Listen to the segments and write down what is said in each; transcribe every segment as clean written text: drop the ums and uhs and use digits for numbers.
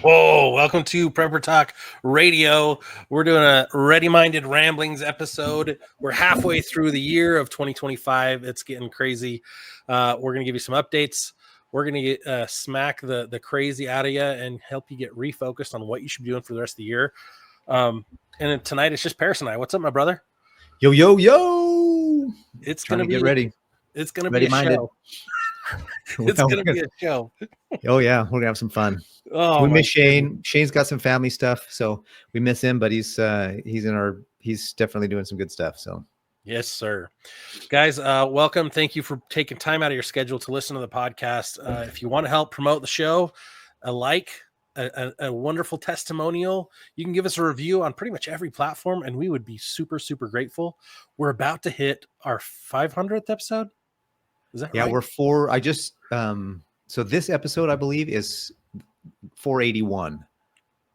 Oh, welcome to Prepper Talk Radio. We're doing a Ready Minded Ramblings episode. We're halfway through the year of 2025. It's getting crazy. We're going to give you some updates. We're going to get smack the crazy out of you and help you get refocused on what you should be doing for the rest of the year. And then tonight it's just Paris and I. What's up, my brother? Yo, yo, yo. It's Trying going to be get ready. It's going to be a show. It's going to be a show. Oh, yeah. We're going to have some fun. Oh, we miss Shane. Goodness. Shane's got some family stuff, so we miss him, but he's definitely doing some good stuff. So yes, sir. Guys, welcome. Thank you for taking time out of your schedule to listen to the podcast. If you want to help promote the show, a wonderful testimonial, you can give us a review on pretty much every platform, and we would be super, super grateful. We're about to hit our 500th episode. Is that right? Yeah, we're four. I just so this episode, I believe, is 481.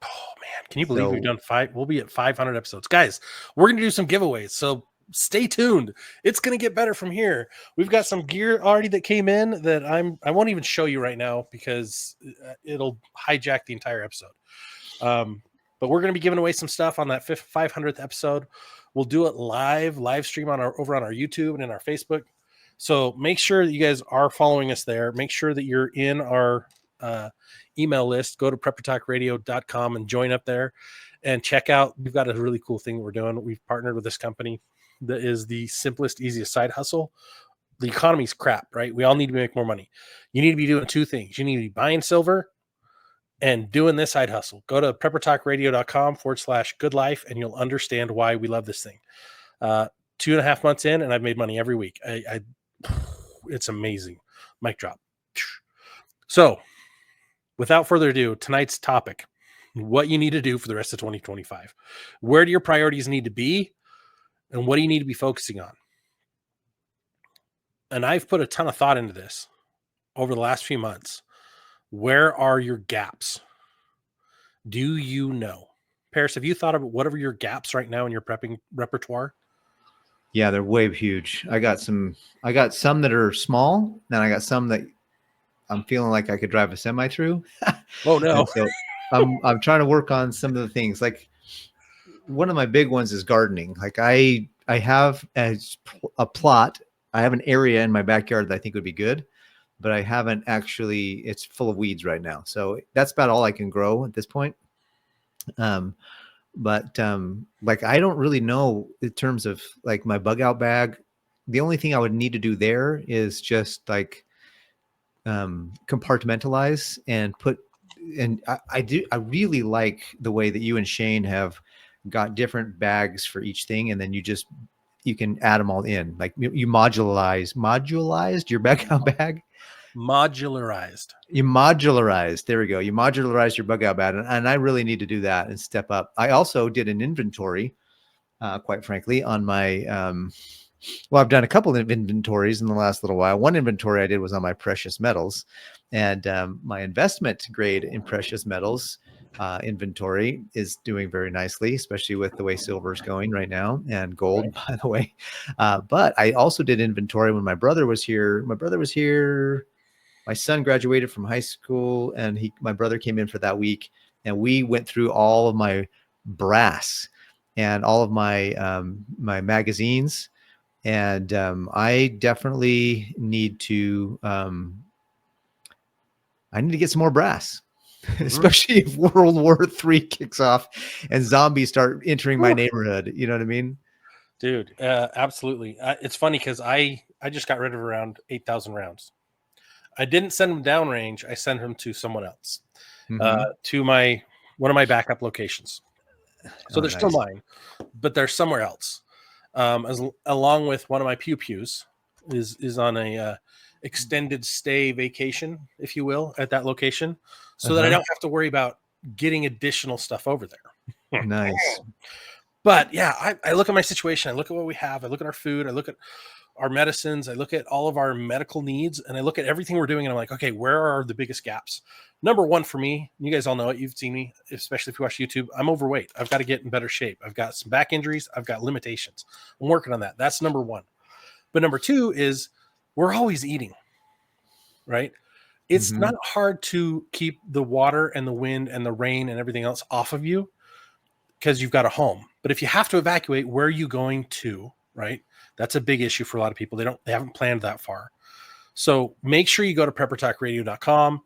Oh man, can you believe we've done five? We'll be at 500 episodes, guys. We're gonna do some giveaways, so stay tuned. It's gonna get better from here. We've got some gear already that came in that I won't even show you right now because it'll hijack the entire episode. But we're gonna be giving away some stuff on that 500th episode. We'll do it live stream over on our YouTube and in our Facebook. So make sure that you guys are following us there. Make sure that you're in our email list. Go to preppertalkradio.com and join up there and check out. We've got a really cool thing that we're doing. We've partnered with this company that is the simplest, easiest side hustle. The economy's crap, right? We all need to make more money. You need to be doing two things. You need to be buying silver and doing this side hustle. Go to preppertalkradio.com/good life and you'll understand why we love this thing. 2.5 months in and I've made money every week. It's amazing. Mic drop. So without further ado, tonight's topic, what you need to do for the rest of 2025. Where do your priorities need to be? And what do you need to be focusing on? And I've put a ton of thought into this over the last few months. Where are your gaps? Do you know? Paris, have you thought about whatever your gaps right now in your prepping repertoire? Yeah, they're way huge. I got some that are small, and I got some that I'm feeling like I could drive a semi through. Oh no. So I'm trying to work on some of the things. Like one of my big ones is gardening. Like I have a plot. I have an area in my backyard that I think would be good, but I haven't actually, it's full of weeds right now. So that's about all I can grow at this point. Like I don't really know in terms of like my bug out bag. The only thing I would need to do there is just like compartmentalize and put, and I really like the way that you and Shane have got different bags for each thing, and then you can add them all in. Like you modularized your bug out bag. Modularized. You modularized. There we go. You modularized your bug out bag, and I really need to do that and step up. I also did an inventory, quite frankly, on my. Well, I've done a couple of inventories in the last little while. One inventory I did was on my precious metals, and my investment grade in precious metals inventory is doing very nicely, especially with the way silver is going right now, and gold, right, by the way. But I also did inventory when my brother was here. My son graduated from high school, and my brother came in for that week, and we went through all of my brass and all of my my magazines. And I definitely need to get some more brass, especially if World War III kicks off and zombies start entering my neighborhood. You know what I mean? Dude, absolutely. It's funny because I just got rid of around 8,000 rounds. I didn't send them downrange. I sent them to someone else, to one of my backup locations. So they're still mine, but they're somewhere else. Along with one of my pews is on a extended stay vacation, if you will, at that location, so that I don't have to worry about getting additional stuff over there. Nice. But yeah, I look at my situation. I look at what we have. I look at our food. I look at our medicines. I look at all of our medical needs, and I look at everything we're doing, and I'm like, okay, where are the biggest gaps? Number one for me, you guys all know it. You've seen me, especially if you watch YouTube. I'm overweight. I've got to get in better shape. I've got some back injuries. I've got limitations. I'm working on that. That's number one. But number two is we're always eating, right? It's Mm-hmm. not hard to keep the water and the wind and the rain and everything else off of you because you've got a home. But if you have to evacuate, where are you going to? Right? That's a big issue for a lot of people. They haven't planned that far. So make sure you go to preppertalkradio.com,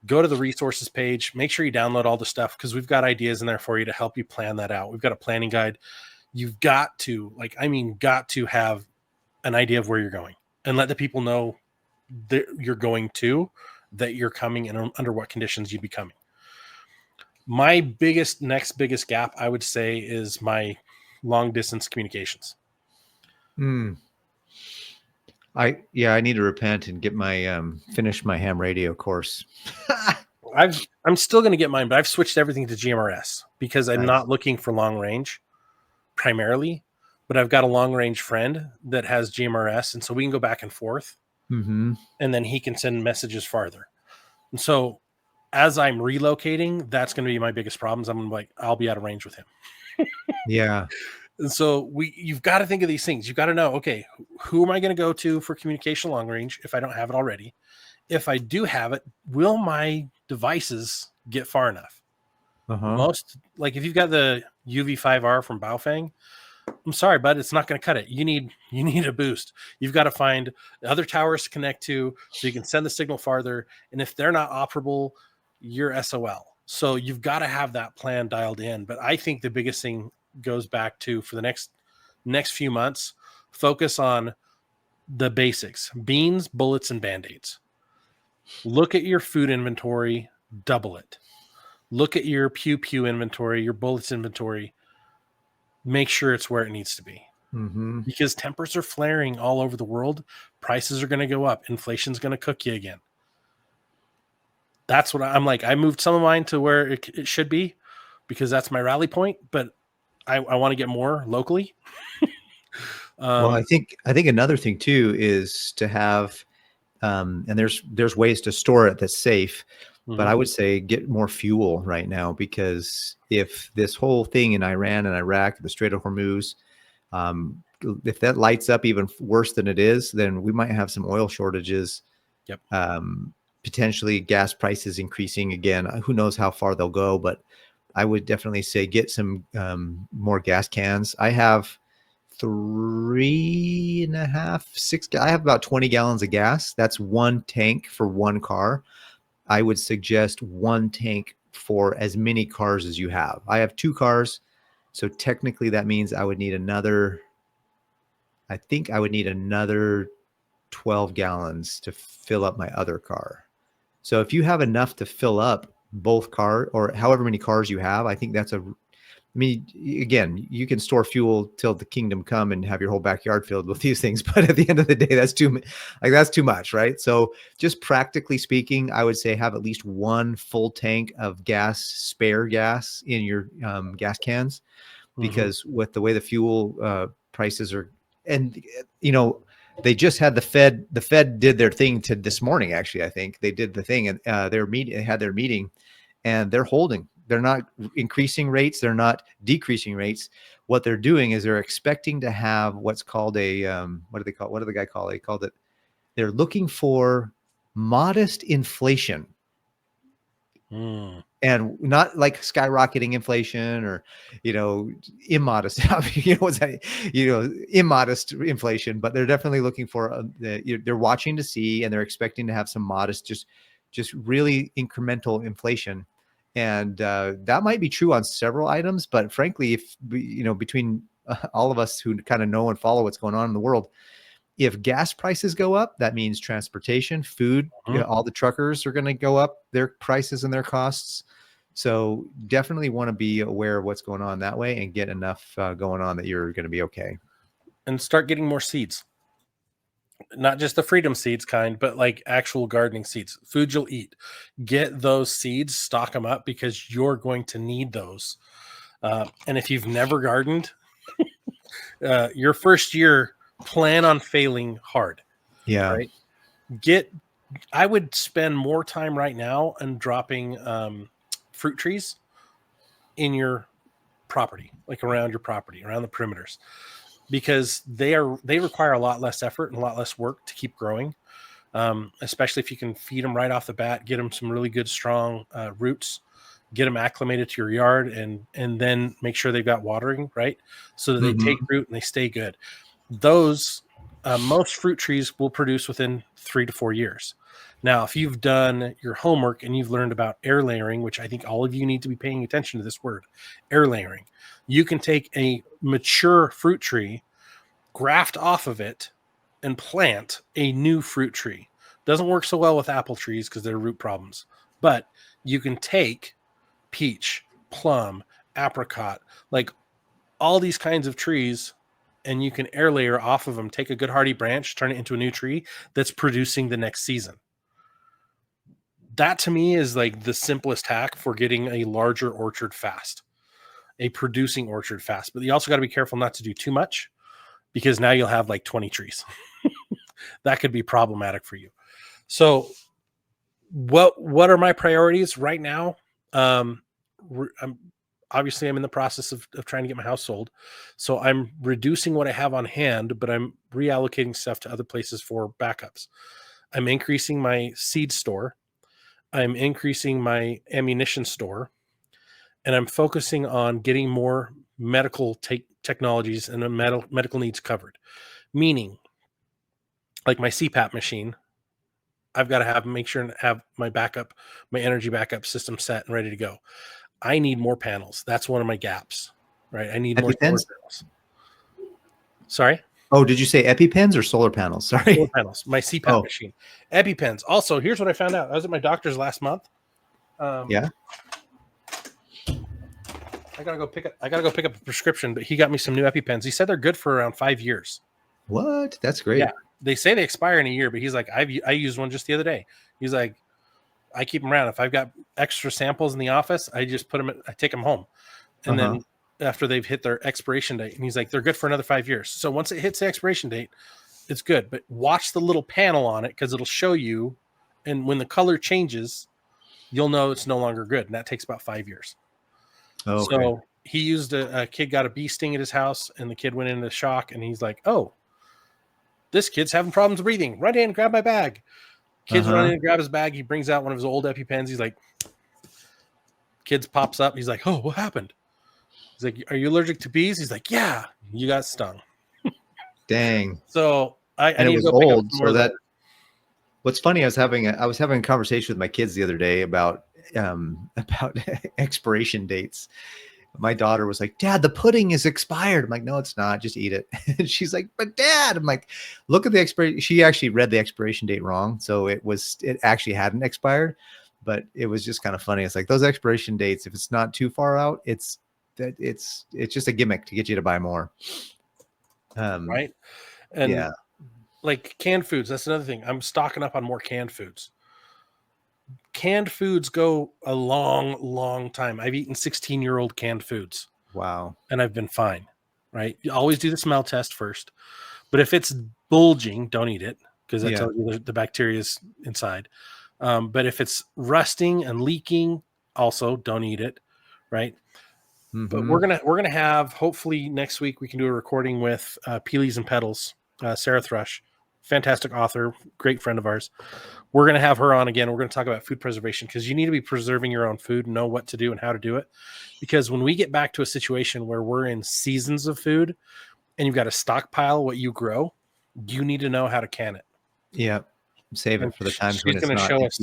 go to the resources page, make sure you download all the stuff because we've got ideas in there for you to help you plan that out. We've got a planning guide. You've got to, got to have an idea of where you're going and let the people know that you're going to, that you're coming and under what conditions you'd be coming. My next biggest gap, I would say, is my long distance communications. Mm. I need to repent and get my finish my ham radio course. I'm still going to get mine, but I've switched everything to GMRS because I'm Nice. not looking for long range primarily, but I've got a long range friend that has GMRS, and so we can go back and forth, Mm-hmm. and then he can send messages farther. And so as I'm relocating, that's going to be my biggest problems. I'll be out of range with him. Yeah. And so you've got to think of these things. You've got to know, okay, who am I going to go to for communication long range if I don't have it already? If I do have it, will my devices get far enough? Uh-huh. Like if you've got the UV5R from Baofeng, I'm sorry, bud, it's not going to cut it. You need a boost. You've got to find other towers to connect to so you can send the signal farther. And if they're not operable, you're SOL. So you've got to have that plan dialed in. But I think the biggest thing goes back to, for the next few months, focus on the basics: beans, bullets, and band-aids. Look at your food inventory, double it. Look at your pew inventory, your bullets inventory. Make sure it's where it needs to be. Mm-hmm. Because tempers are flaring all over the world. Prices are going to go up. Inflation's going to cook you again. That's what I'm like. I moved some of mine to where it should be because that's my rally point, but I want to get more locally. Well, I think another thing too is to have, and there's ways to store it that's safe, but I would say get more fuel right now, because if this whole thing in Iran and Iraq, the Strait of Hormuz, if that lights up even worse than it is, then we might have some oil shortages. Yep. Potentially gas prices increasing again. Who knows how far they'll go, but I would definitely say get some more gas cans. I have 3.5, 6. I have about 20 gallons of gas. That's one tank for one car. I would suggest one tank for as many cars as you have. I have 2 cars, so technically that means I would need another. I think I would need another 12 gallons to fill up my other car. So if you have enough to fill up both car or however many cars you have, I think that's again, you can store fuel till the kingdom come and have your whole backyard filled with these things. But at the end of the day, that's too much, right? So just practically speaking, I would say have at least one full tank of gas, spare gas in your gas cans, because with the way the fuel prices are, and they just had the Fed did their thing to this morning. Actually, I think they did the thing, and they had their meeting, and they're not increasing rates. They're not decreasing rates. What they're doing is they're expecting to have what's called a, what did the guy call it? He called it, they're looking for modest inflation. And not like skyrocketing inflation or, immodest, immodest inflation, but they're definitely looking for, they're watching to see, and they're expecting to have some modest, just really incremental inflation. And that might be true on several items, but frankly, if, between all of us who kind of know and follow what's going on in the world, if gas prices go up, that means transportation, food, all the truckers are going to go up their prices and their costs. So definitely want to be aware of what's going on that way and get enough going on that you're going to be okay. And start getting more seeds. Not just the freedom seeds kind, but like actual gardening seeds, food you'll eat. Get those seeds, stock them up, because you're going to need those. And if you've never gardened, your first year, plan on failing hard. Yeah. Right. I would spend more time right now on dropping fruit trees in your property, like around your property, around the perimeters, because they require a lot less effort and a lot less work to keep growing. especially if you can feed them right off the bat, get them some really good, strong roots, get them acclimated to your yard, and then make sure they've got watering, right? So that they take root and they stay good. Those, most fruit trees will produce within 3 to 4 years. Now, if you've done your homework and you've learned about air layering, which I think all of you need to be paying attention to this word, air layering, you can take a mature fruit tree, graft off of it, and plant a new fruit tree. Doesn't work so well with apple trees because they're root problems, but you can take peach, plum, apricot, like all these kinds of trees, and you can air layer off of them, take a good hardy branch, turn it into a new tree that's producing the next season. That to me is like the simplest hack for getting a larger orchard fast, a producing orchard fast. But you also got to be careful not to do too much, because now you'll have like 20 trees. That could be problematic for you. So what are my priorities right now? I'm in the process of trying to get my house sold. So I'm reducing what I have on hand, but I'm reallocating stuff to other places for backups. I'm increasing my seed store. I'm increasing my ammunition store, and I'm focusing on getting more medical technologies and medical needs covered. Meaning, like my CPAP machine, I've got to make sure and have my energy backup system set and ready to go. I need more panels. That's one of my gaps, right? I need more solar panels. Sorry? Oh, did you say EpiPens or solar panels? Sorry. Solar panels. My CPAP machine. EpiPens. Also, here's what I found out. I was at my doctor's last month. Yeah. I gotta go pick up a prescription, but he got me some new EpiPens. He said they're good for around 5 years. What? That's great. Yeah. They say they expire in a year, but he's like, I used one just the other day. He's like, I keep them around. If I've got extra samples in the office, I just I take them home. And then after they've hit their expiration date, and he's like, they're good for another 5 years. So once it hits the expiration date, it's good. But watch the little panel on it, because it'll show you. And when the color changes, you'll know it's no longer good. And that takes about 5 years. Okay. So he used a kid got a bee sting at his house, and the kid went into shock, and he's like, oh, this kid's having problems breathing. Run in, grab my bag. Kids run in and grab his bag. He brings out one of his old EpiPens. He's like, kids pops up. He's like, oh, what happened? He's like, are you allergic to bees? He's like, yeah, you got stung. Dang. So I need to go pick up more of that. What's funny, I was having a conversation with my kids the other day about expiration dates. My daughter was like, Dad, the pudding is expired. I'm like, no, it's not. Just eat it. And she's like, but Dad, I'm like, look at the expiration. She actually read the expiration date wrong. So it actually hadn't expired, but it was just kind of funny. It's like those expiration dates, if it's not too far out, it's just a gimmick to get you to buy more. Right. And like canned foods, that's another thing. I'm stocking up on more canned foods. Canned foods go a long, long time. I've eaten 16-year-old canned foods. Wow. And I've been fine, right? You always do the smell test first. But if it's bulging, don't eat it, because that tells you the bacteria is inside. But if it's rusting and leaking, also don't eat it, right? But we're gonna have, hopefully next week we can do a recording with Peelies and Petals, Sarah Thrush, fantastic author, great friend of ours. We're going to have her on again. We're going to talk about food preservation, because you need to be preserving your own food and know what to do and how to do it. Because when we get back to a situation where we're in seasons of food and you've got to stockpile what you grow, you need to know how to can it. Yeah. Save it for the times when it's not show us.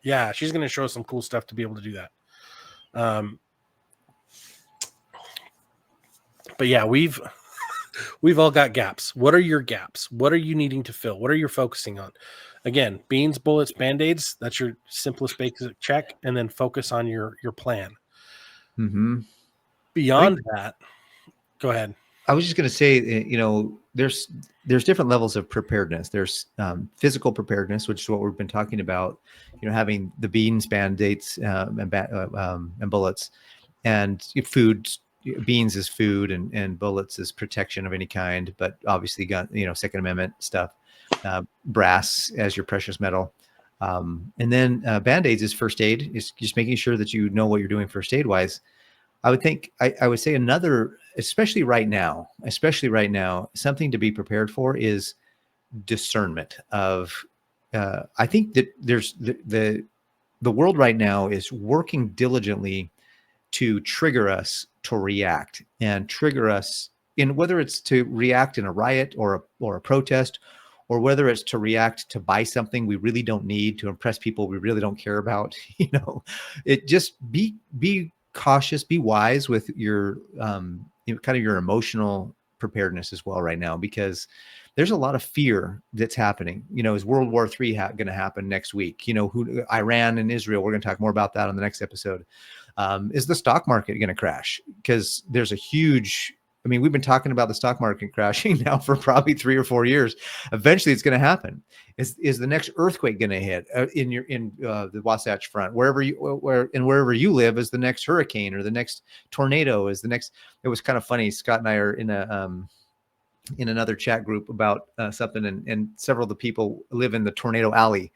Yeah. She's going to show us some cool stuff to be able to do that. But yeah, we've all got gaps. What are your gaps? What are you needing to fill? What are you focusing on? Again, beans, bullets, Band-Aids. That's your simplest basic check. And then focus on your plan. Beyond that, go ahead. I was just going to say, there's different levels of preparedness. There's physical preparedness, which is what we've been talking about, having the beans, Band-Aids, and bullets, and food. Beans is food, and bullets is protection of any kind, but obviously got, Second Amendment stuff, brass as your precious metal. And then Band-Aids is first aid. Is just making sure that you know what you're doing first aid wise. I would think, I would say another, especially right now, something to be prepared for is discernment of I think that there's the world right now is working diligently to trigger us to react and trigger us in whether it's to react in a riot or a protest, or whether it's to react to buy something we really don't need to impress people we really don't care about. It just be cautious, be wise with your kind of your emotional preparedness as well right now, because there's a lot of fear that's happening. Is World War III going to happen next week? Who Iran and Israel, we're going to talk more about that on the next episode. Is the stock market going to crash? Because there's a huge, we've been talking about the stock market crashing now for probably 3 or 4 years. Eventually it's going to happen. Is the next earthquake going to hit in the Wasatch Front, wherever you live? Is the next hurricane or the next tornado is the next? It was kind of funny. Scott and I are in another chat group about something, and several of the people live in the tornado alley,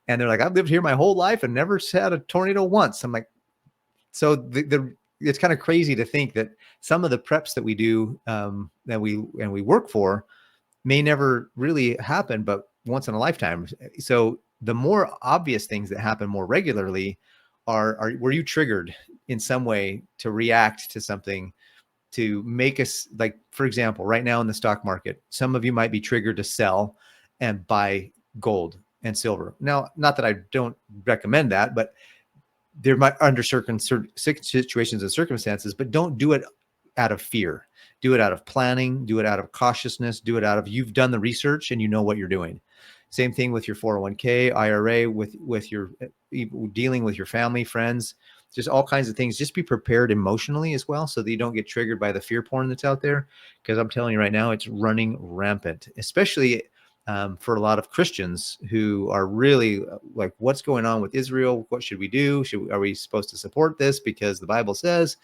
and they're like, I've lived here my whole life and never had a tornado once. I'm like, so it's kind of crazy to think that some of the preps that we do that we work for may never really happen, but once in a lifetime. So the more obvious things that happen more regularly are were you triggered in some way to react to something to make us, like, for example, right now in the stock market, some of you might be triggered to sell and buy gold and silver. Now, not that I don't recommend that, but there might under certain situations and circumstances, but don't do it out of fear. Do it out of planning, do it out of cautiousness, do it out of, you've done the research and you know what you're doing. Same thing with your 401k, IRA, with your dealing with your family, friends, just all kinds of things. Just be prepared emotionally as well, so that you don't get triggered by the fear porn that's out there. Because I'm telling you right now, it's running rampant, especially for a lot of Christians who are really like, what's going on with Israel? What should we do? Are we supposed to support this because the Bible says?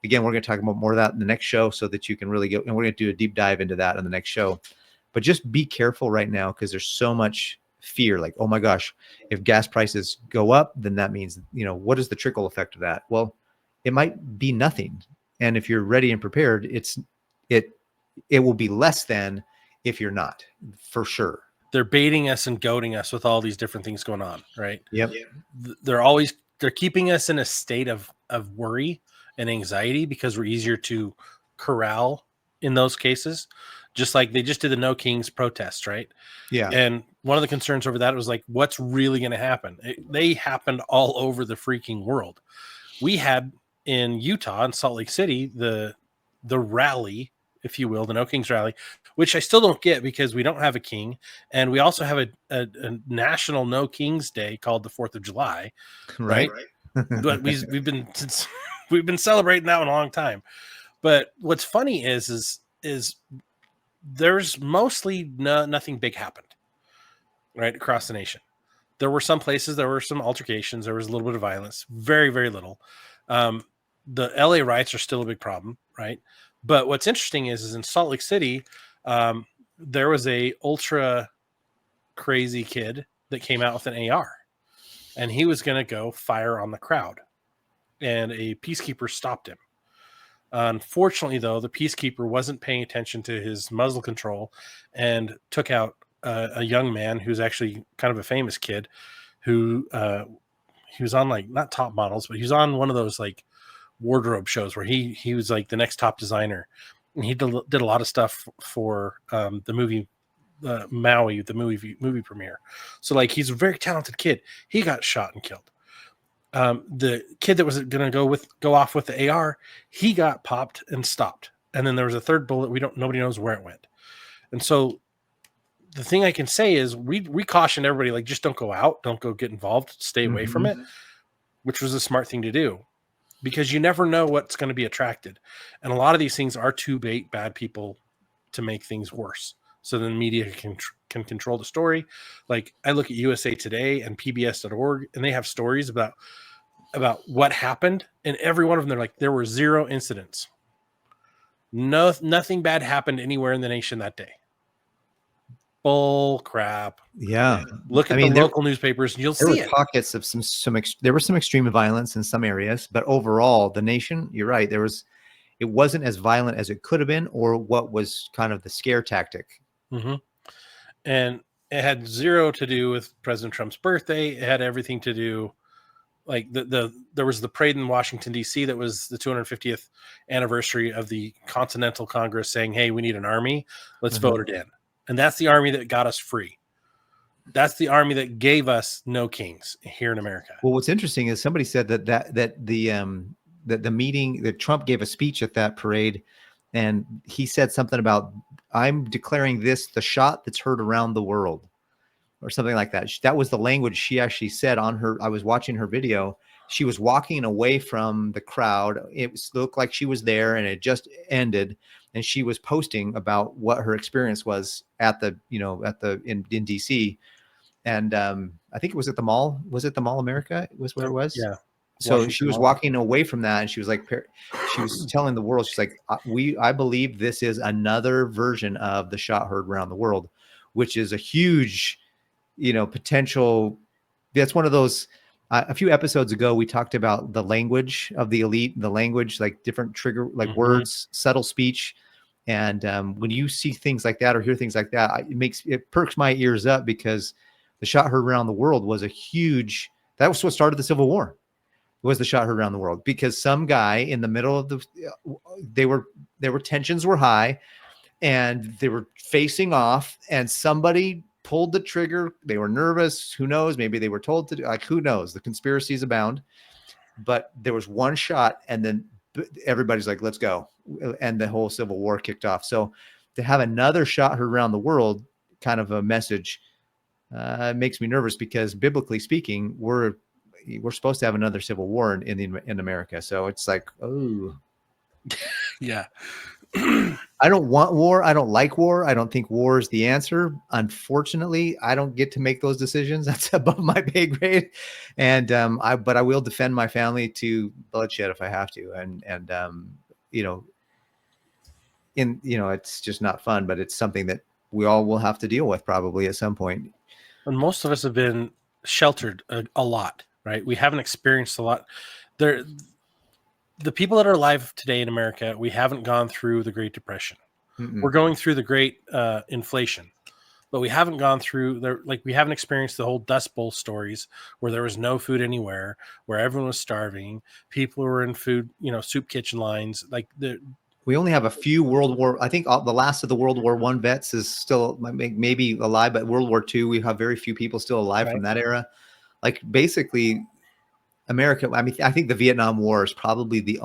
Again, we're going to talk about more of that in the next show, so that you can really get, and we're going to do a deep dive into that in the next show. But just be careful right now, because there's so much fear. Like, oh my gosh, if gas prices go up, then that means, what is the trickle effect of that? Well, it might be nothing. And if you're ready and prepared, it will be less than if you're not, for sure. They're baiting us and goading us with all these different things going on, right? Yep. They're keeping us in a state of worry and anxiety, because we're easier to corral in those cases. Just like they just did the No Kings protest, right? Yeah. And one of the concerns over that was like, what's really going to happen? They happened all over the freaking world. We had in Utah and Salt Lake City the rally, if you will, the No Kings rally, which I still don't get, because we don't have a king, and we also have a national No Kings Day called the 4th of July, right? But we've been celebrating that one a long time. But what's funny is there's mostly nothing big happened right across the nation. There were some places, there were some altercations, there was a little bit of violence, very, very little. The LA riots are still a big problem, right? But what's interesting is in Salt Lake City, there was a ultra crazy kid that came out with an AR, and he was going to go fire on the crowd, and a peacekeeper stopped him. Unfortunately, though, the peacekeeper wasn't paying attention to his muzzle control and took out a young man who's actually kind of a famous kid who he was on, like, not Top Models, but he was on one of those like wardrobe shows where he was like the next top designer, and he did a lot of stuff for the movie Maui, the movie premiere. So like, he's a very talented kid. He got shot and killed. The kid that was going to go off with the AR, he got popped and stopped. And then there was a third bullet. Nobody knows where it went. And so the thing I can say is we cautioned everybody, like, just don't go out, don't go get involved, stay away from it, which was a smart thing to do, because you never know what's going to be attracted. And a lot of these things are to bait bad people to make things worse. So then the media can control the story. Like, I look at USA Today and PBS.org, and they have stories about what happened, and every one of them, they're like, there were 0 incidents. Nothing bad happened anywhere in the nation that day. Bull crap. Yeah. Look at the local newspapers, and you'll see there were pockets of there was some extreme violence in some areas, but overall, the nation, you're right, it wasn't as violent as it could have been, or what was kind of the scare tactic. And It had zero to do with President Trump's birthday. It had everything to do, like there was the parade in Washington D.C. that was the 250th anniversary of the Continental Congress saying, "Hey, we need an army. Let's vote it in." And that's the army that got us free. That's the army that gave us no kings here in America. Well, what's interesting is somebody said that the meeting that Trump gave a speech at that parade, and he said something about, "I'm declaring this the shot that's heard around the world," or something like that. That was the language she actually said on her. I was watching her video. She was walking away from the crowd. Looked like she was there, and it just ended. And she was posting about what her experience was at the in DC. And I think it was at the mall. Was it the Mall America? It was where it was. Yeah. So Washington she was Mall. walking away from that, and she was like, she was telling the world, she's like, I believe this is another version of the shot heard around the world, which is a huge, potential. That's one of those. A few episodes ago, we talked about the language of the elite, the language, like different trigger, like words, subtle speech. And when you see things like that or hear things like that, it perks my ears up, because the shot heard around the world was that was what started the Civil War. Was the shot heard around the world, because some guy in the middle of tensions were high, and they were facing off, and somebody pulled the trigger. They were nervous. Who knows? Maybe they were told to do, like, who knows? The conspiracies abound. But there was one shot, and then everybody's like, let's go. And the whole Civil War kicked off. So to have another shot heard around the world, kind of a message, makes me nervous, because biblically speaking, we're supposed to have another civil war in America. So it's like, oh, yeah. I don't want war. I don't like war. I don't think war is the answer. Unfortunately, I don't get to make those decisions. That's above my pay grade. And but I will defend my family to bloodshed if I have to. And it's just not fun, but it's something that we all will have to deal with probably at some point. And most of us have been sheltered a lot, right? We haven't experienced a lot. The people that are alive today in America, we haven't gone through the Great Depression. Mm-mm. We're going through the Great Inflation, but we haven't gone through we haven't experienced the whole Dust Bowl stories where there was no food anywhere, where everyone was starving. People were in food, soup kitchen lines. We only have a few World War. I think the last of the World War I vets is still maybe alive, but World War II, we have very few people still alive from that era. Like, basically, America. I mean, I think the Vietnam War is probably the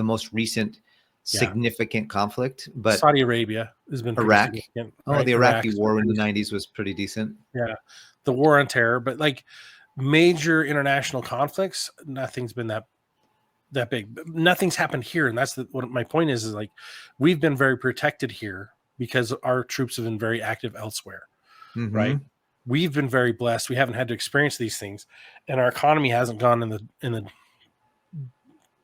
most recent significant conflict. But Saudi Arabia has been Iraq. Right? The Iraqi War in the 90s was pretty decent. Yeah, the War on Terror, but like major international conflicts, nothing's been that big. Nothing's happened here, and that's what my point is like, we've been very protected here because our troops have been very active elsewhere, right? We've been very blessed. We haven't had to experience these things, and our economy hasn't gone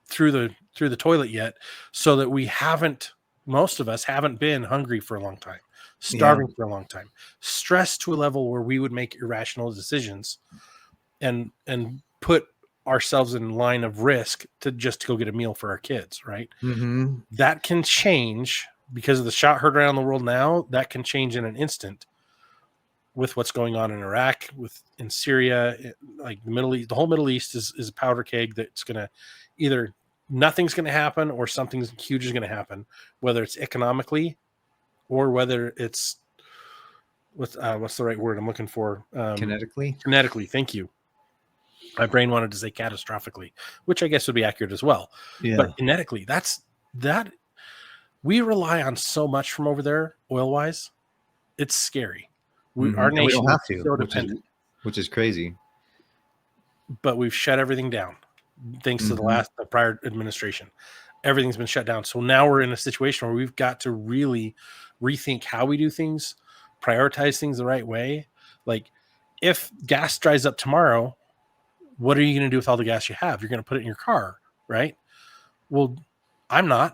through the toilet yet, so that most of us haven't been hungry for a long time, starving for a long time, stressed to a level where we would make irrational decisions and put ourselves in line of risk to go get a meal for our kids, right? That can change because of the shot heard around the world now. That can change in an instant with what's going on in Iraq, in Syria, like the Middle East. The whole Middle East is a powder keg that's going to either nothing's going to happen or something huge is going to happen, whether it's economically or whether it's what's the right word I'm looking for? Kinetically. Thank you. My brain wanted to say catastrophically, which I guess would be accurate as well. Yeah. But kinetically, that we rely on so much from over there, oil wise. It's scary. Our nation, we don't have to, so dependent, which is crazy. But we've shut everything down thanks to the prior administration. Everything's been shut down. So now we're in a situation where we've got to really rethink how we do things, prioritize things the right way. Like, if gas dries up tomorrow, what are you going to do with all the gas you have? You're going to put it in your car, right? Well, I'm going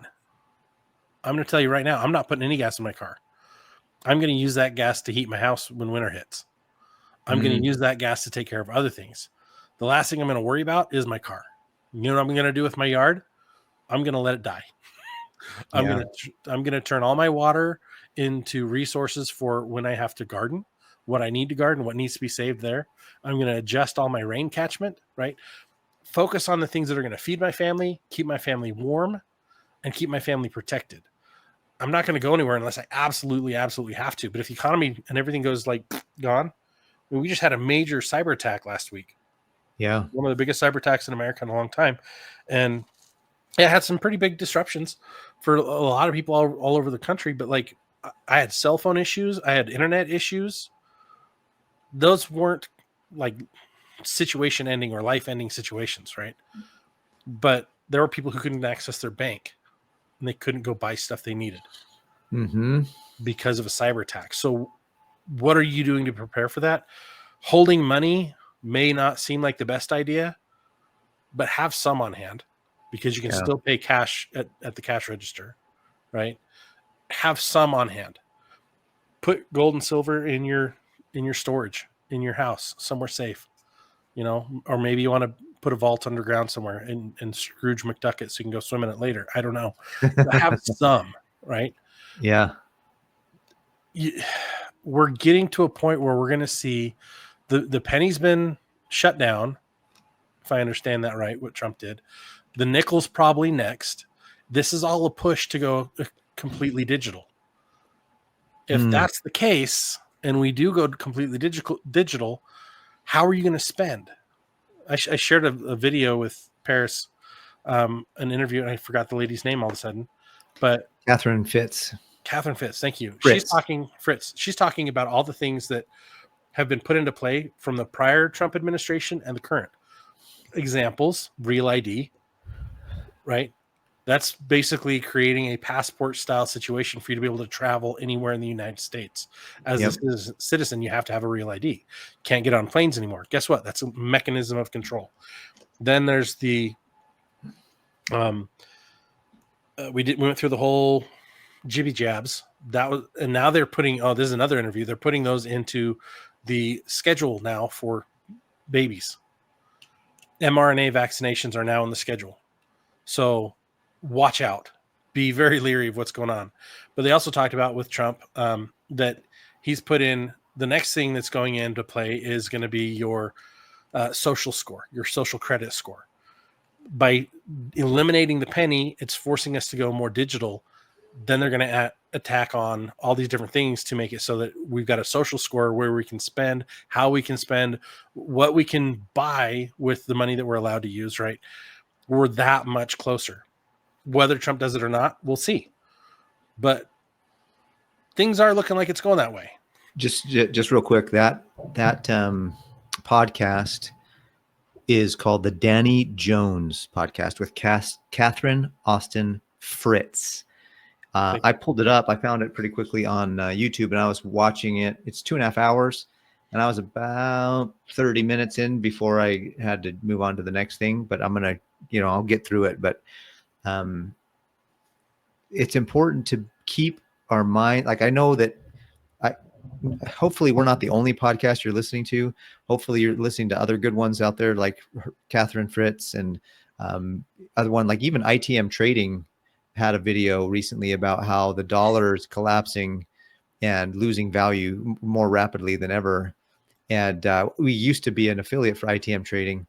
to tell you right now, I'm not putting any gas in my car. I'm going to use that gas to heat my house when winter hits. I'm going to use that gas to take care of other things. The last thing I'm going to worry about is my car. You know what I'm going to do with my yard? I'm going to let it die. I'm going to turn all my water into resources for when I have to garden, what I need to guard and what needs to be saved there. I'm going to adjust all my rain catchment, right? Focus on the things that are going to feed my family, keep my family warm, and keep my family protected. I'm not going to go anywhere unless I absolutely have to. But if the economy and everything goes like gone, I mean, we just had a major cyber attack last week. Yeah. One of the biggest cyber attacks in America in a long time. And it had some pretty big disruptions for a lot of people all over the country. But like, I had cell phone issues, I had internet issues. Those weren't like situation ending or life ending situations, right? But there were people who couldn't access their bank and they couldn't go buy stuff they needed because of a cyber attack. So what are you doing to prepare for that? Holding money may not seem like the best idea, but have some on hand because you can still pay cash at the cash register, right? Have some on hand. Put gold and silver in your storage in your house somewhere safe, or maybe you want to put a vault underground somewhere and Scrooge McDuck it so you can go swim in it later. I don't know. Have some, right? Yeah. We're getting to a point where we're going to see the penny's been shut down, if I understand that right, what Trump did. The nickel's probably next. This is all a push to go completely digital. If that's the case, and we do go completely digital, how are you going to spend? I shared a video with Paris, an interview, and I forgot the lady's name all of a sudden, but Catherine Fitz. Thank you. Fritz. She's talking about all the things that have been put into play from the prior Trump administration and the current. Examples, Real ID, right? That's basically creating a passport style situation for you to be able to travel anywhere in the United States. As a citizen, you have to have a Real ID. Can't get on planes anymore. Guess what? That's a mechanism of control. Then there's the we went through the whole jibby jabs. And now they're putting, this is another interview. They're putting those into the schedule now for babies. mRNA vaccinations are now in the schedule. So watch out. Be very leery of what's going on. But they also talked about with Trump that he's put in the next thing that's going into play is going to be your social score, your social credit score. By eliminating the penny, it's forcing us to go more digital. Then they're going to attack on all these different things to make it so that we've got a social score where we can spend, how we can spend, what we can buy with the money that we're allowed to use, right? We're that much closer. Whether Trump does it or not, we'll see. But things are looking like it's going that way. Just real quick, that podcast is called the Danny Jones podcast with Catherine Austin Fritz. I pulled it up. I found it pretty quickly on YouTube, and I was watching it. It's 2.5 hours, and I was about 30 minutes in before I had to move on to the next thing. But I'm gonna, I'll get through it. But it's important to keep our mind. Like, I know that hopefully we're not the only podcast you're listening to. Hopefully you're listening to other good ones out there, like Catherine Fritz and other one, like even ITM Trading had a video recently about how the dollar is collapsing and losing value more rapidly than ever. And we used to be an affiliate for ITM Trading,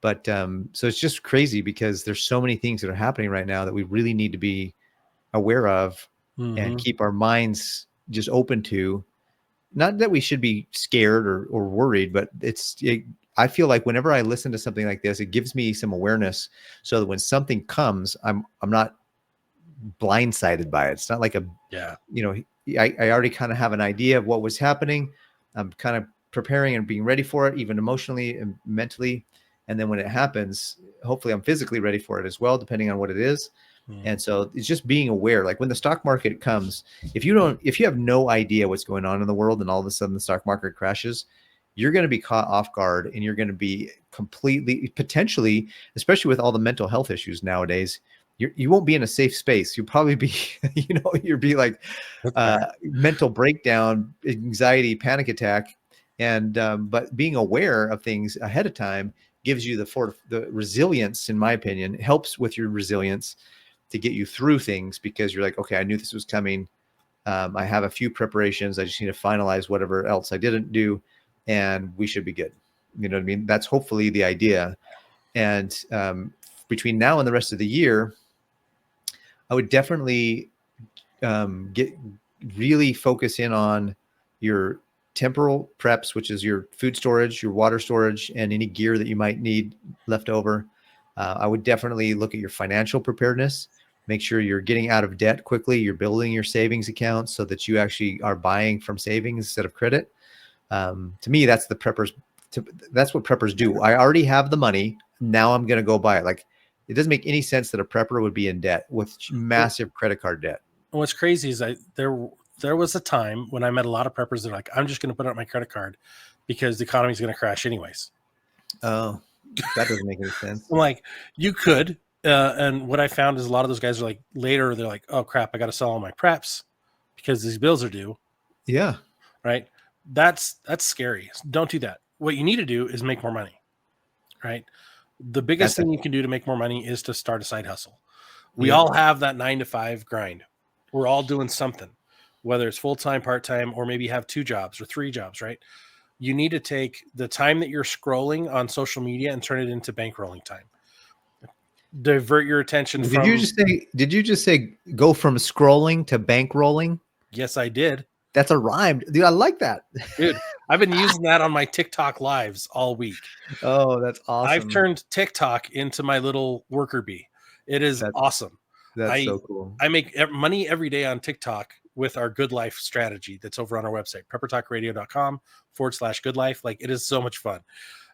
but so it's just crazy because there's so many things that are happening right now that we really need to be aware of and keep our minds just open to. Not that we should be scared or worried, but I feel like whenever I listen to something like this, it gives me some awareness so that when something comes, I'm not blindsided by it. It's not like I already kind of have an idea of what was happening. I'm kind of preparing and being ready for it, even emotionally and mentally. And then when it happens, hopefully I'm physically ready for it as well, depending on what it is. And so it's just being aware, like when the stock market comes, if you have no idea what's going on in the world and all of a sudden the stock market crashes, you're going to be caught off guard and you're going to be completely, potentially, especially with all the mental health issues nowadays, you won't be in a safe space. You'll probably be, you'll be like mental breakdown, anxiety, panic attack. And, but being aware of things ahead of time gives you the resilience, in my opinion, helps with your resilience to get you through things because you're like, okay, I knew this was coming. I have a few preparations. I just need to finalize whatever else I didn't do, and we should be good. You know what I mean? That's hopefully the idea. And between now and the rest of the year, I would definitely get really focus in on your temporal preps, which is your food storage, your water storage, and any gear that you might need left over. I would definitely look at your financial preparedness. Make sure you're getting out of debt quickly. You're building your savings accounts so that you actually are buying from savings instead of credit. To me, that's the preppers. That's what preppers do. I already have the money. Now I'm going to go buy it. Like, it doesn't make any sense that a prepper would be in debt with massive credit card debt. What's crazy is there was a time when I met a lot of preppers that are like, I'm just going to put out my credit card because the economy is going to crash anyways. Oh, that doesn't make any sense. I'm like, you could. And what I found is a lot of those guys are like, later, they're like, oh crap, I got to sell all my preps because these bills are due. Yeah. Right. That's scary. Don't do that. What you need to do is make more money. Right. The biggest thing you can do to make more money is to start a side hustle. We all have that 9 to 5 grind. We're all doing something, whether it's full-time, part-time, or maybe have 2 jobs or 3 jobs, right? You need to take the time that you're scrolling on social media and turn it into bankrolling time. Divert your attention from... Did you just say go from scrolling to bankrolling? Yes, I did. That's a rhyme. Dude, I like that. Dude, I've been using that on my TikTok lives all week. Oh, that's awesome. I've turned TikTok into my little worker bee. It is awesome. That's so cool. I make money every day on TikTok with our Good Life strategy that's over on our website, preppertalkradio.com/good life. Like, it is so much fun.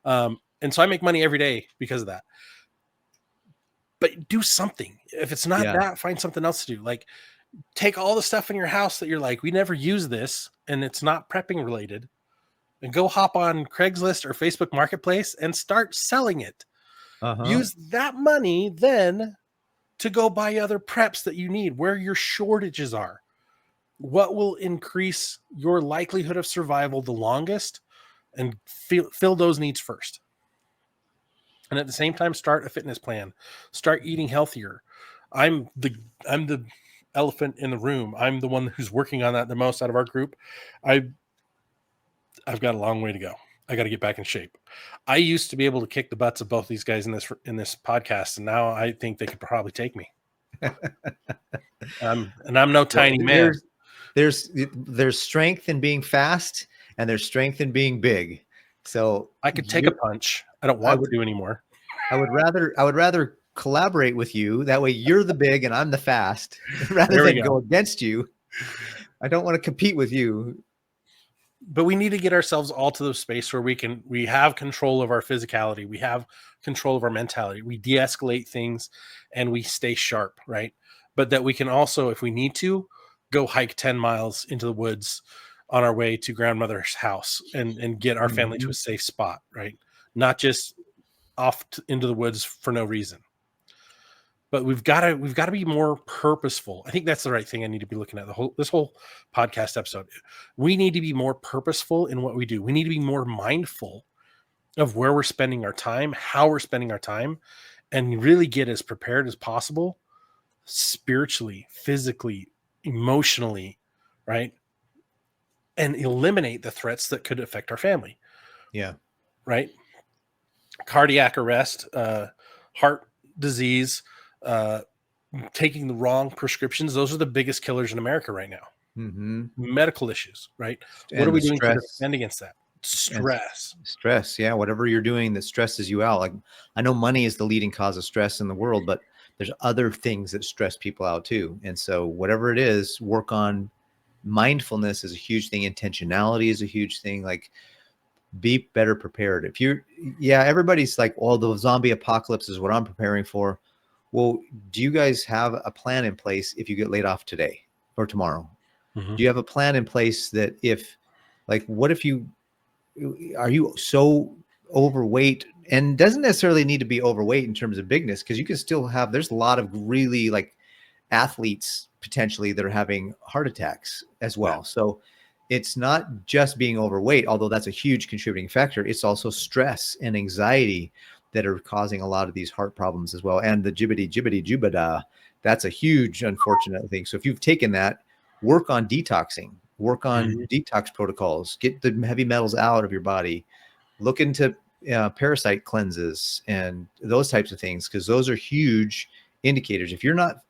And so I make money every day because of that. But do something. If it's not that, find something else to do. Like, take all the stuff in your house that you're like, we never use this, and it's not prepping related, and go hop on Craigslist or Facebook Marketplace and start selling it. Use that money then to go buy other preps that you need, where your shortages are. What will increase your likelihood of survival the longest, and fill those needs first. And at the same time, start a fitness plan. Start eating healthier. I'm the elephant in the room. I'm the one who's working on that the most out of our group. I've got a long way to go. I got to get back in shape. I used to be able to kick the butts of both these guys in this podcast, and now I think they could probably take me. And I'm no tiny man. There's strength in being fast, and there's strength in being big. So I could take a punch. I don't want to anymore. I would rather collaborate with you. That way you're the big and I'm the fast, rather than go against you. I don't want to compete with you. But we need to get ourselves all to the space where we have control of our physicality. We have control of our mentality. We de-escalate things and we stay sharp, right? But that we can also, if we need to, go hike 10 miles into the woods on our way to grandmother's house and get our family to a safe spot, right? Not just off into the woods for no reason. But we've got to be more purposeful. I think that's the right thing I need to be looking at this whole podcast episode. We need to be more purposeful in what we do. We need to be more mindful of where we're spending our time, how we're spending our time, and really get as prepared as possible spiritually, physically, emotionally, right? And eliminate the threats that could affect our family. Yeah. Right. Cardiac arrest, heart disease, taking the wrong prescriptions. Those are the biggest killers in America right now. Medical issues, right? What are we doing to defend against that? Stress. Yeah. Whatever you're doing that stresses you out. Like, I know money is the leading cause of stress in the world, but there's other things that stress people out too. And so whatever it is, work on. Mindfulness is a huge thing. Intentionality is a huge thing. Like, be better prepared. If you're, everybody's like, oh, the zombie apocalypse is what I'm preparing for. Well, do you guys have a plan in place if you get laid off today or tomorrow? Do you have a plan in place that what if are you so overweight, and doesn't necessarily need to be overweight in terms of bigness, because you can still have, there's a lot of really like athletes potentially that are having heart attacks as well. Yeah. So it's not just being overweight, although that's a huge contributing factor. It's also stress and anxiety that are causing a lot of these heart problems as well. And the jibbity jubada, that's a huge unfortunate thing. So if you've taken that, work on detoxing, work on Mhm. detox protocols, get the heavy metals out of your body, look into parasite cleanses and those types of things, because those are huge indicators. If you're not,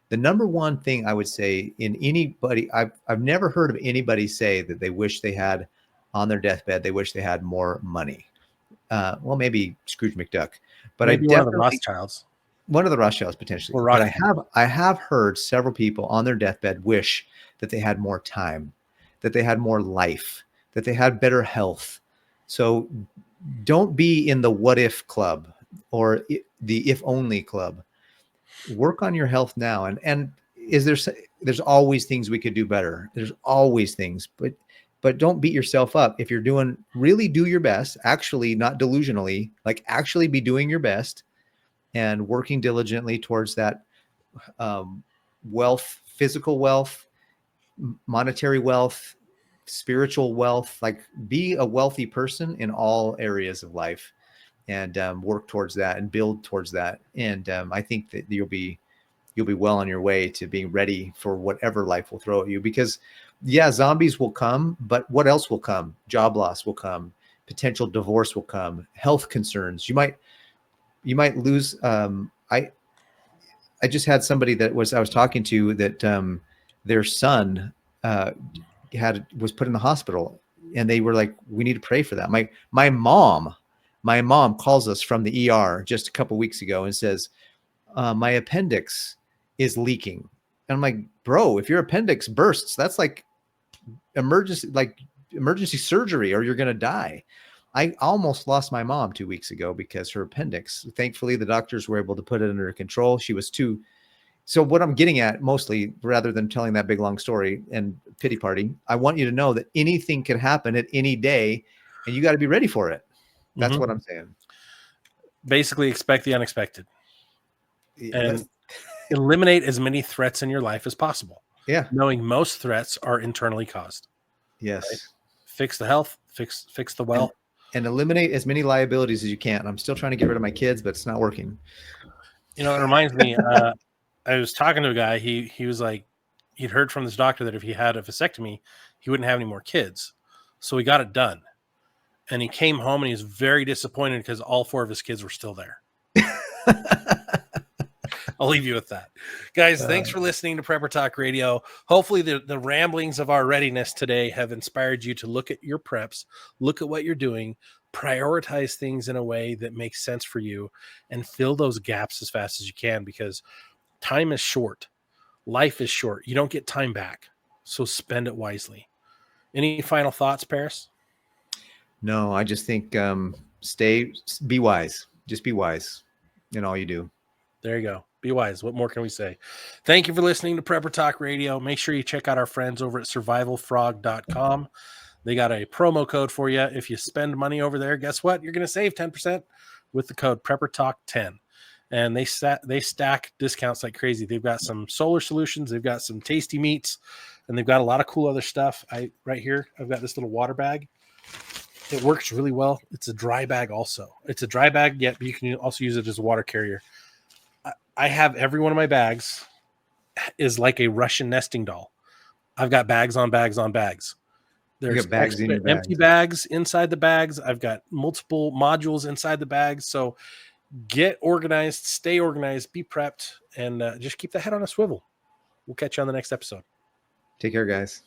the number one thing I would say in anybody, I've never heard of anybody say that they wish they had on their deathbed, they wish they had more money. Well, maybe Scrooge McDuck, but I Maybe one of the definitely, Rothschilds one of the Rothschilds potentially. or But Rockefeller. I have heard several people on their deathbed wish that they had more time, that they had more life, that they had better health. So don't be in the what if club or the if only club. Work on your health now. And is there's always things we could do better. There's always things, but don't beat yourself up. If you're doing, really do your best, actually, not delusionally, like actually be doing your best and working diligently towards that um, wealth, physical wealth, monetary wealth, spiritual wealth. Like be a wealthy person in all areas of life, and work towards that and build towards that. And I think that you'll be well on your way to being ready for whatever life will throw at you. Because yeah, zombies will come, but what else will come? Job loss will come, potential divorce will come, health concerns. You might lose. I just had somebody that I was talking to that their son uh, was put in the hospital, and they were like, "We need to pray for that." My mom calls us from the ER just a couple weeks ago and says, "My appendix is leaking." And I'm like, "Bro, if your appendix bursts, that's like emergency surgery, or you're gonna die." I almost lost my mom 2 weeks ago because her appendix. Thankfully, the doctors were able to put it under control. She was too. So what I'm getting at mostly, rather than telling that big long story and pity party, I want you to know that anything can happen at any day, and you got to be ready for it. That's Mhm. what I'm saying. Basically, expect the unexpected Yeah, and eliminate as many threats in your life as possible, yeah, knowing most threats are internally caused. Right? yes, Fix the health, fix the and wealth. eliminate as many liabilities as you can. I'm still trying to get rid of my kids, but it's not working. You know, it reminds me. I was talking to a guy. He was like, he'd heard from this doctor that if he had a vasectomy, he wouldn't have any more kids. So he got it done, and he came home and he was very disappointed because all 4 of his kids were still there. I'll leave you with that. Guys, thanks for listening to Prepper Talk Radio. Hopefully the ramblings of our readiness today have inspired you to look at your preps, look at what you're doing, prioritize things in a way that makes sense for you, and fill those gaps as fast as you can, because time is short. Life is short. You don't get time back. So spend it wisely. Any final thoughts, Paris? No, I just think be wise. Just be wise in all you do. There you go. Be wise. What more can we say? Thank you for listening to Prepper Talk Radio. Make sure you check out our friends over at survivalfrog.com. They got a promo code for you. If you spend money over there, guess what? You're going to save 10% with the code Prepper Talk 10. And they stack discounts like crazy. They've got some solar solutions, they've got some tasty meats, and they've got a lot of cool other stuff. Right here, I've got this little water bag. It works really well. It's a dry bag also. It's a dry bag, yet but you can also use it as a water carrier. I have every one of my bags is like a Russian nesting doll. I've got bags on bags on bags. You There's got bags in extra your empty bags. bags inside the bags. I've got multiple modules inside the bags. So get organized, stay organized, be prepped, and just keep the head on a swivel. We'll catch you on the next episode. Take care, guys.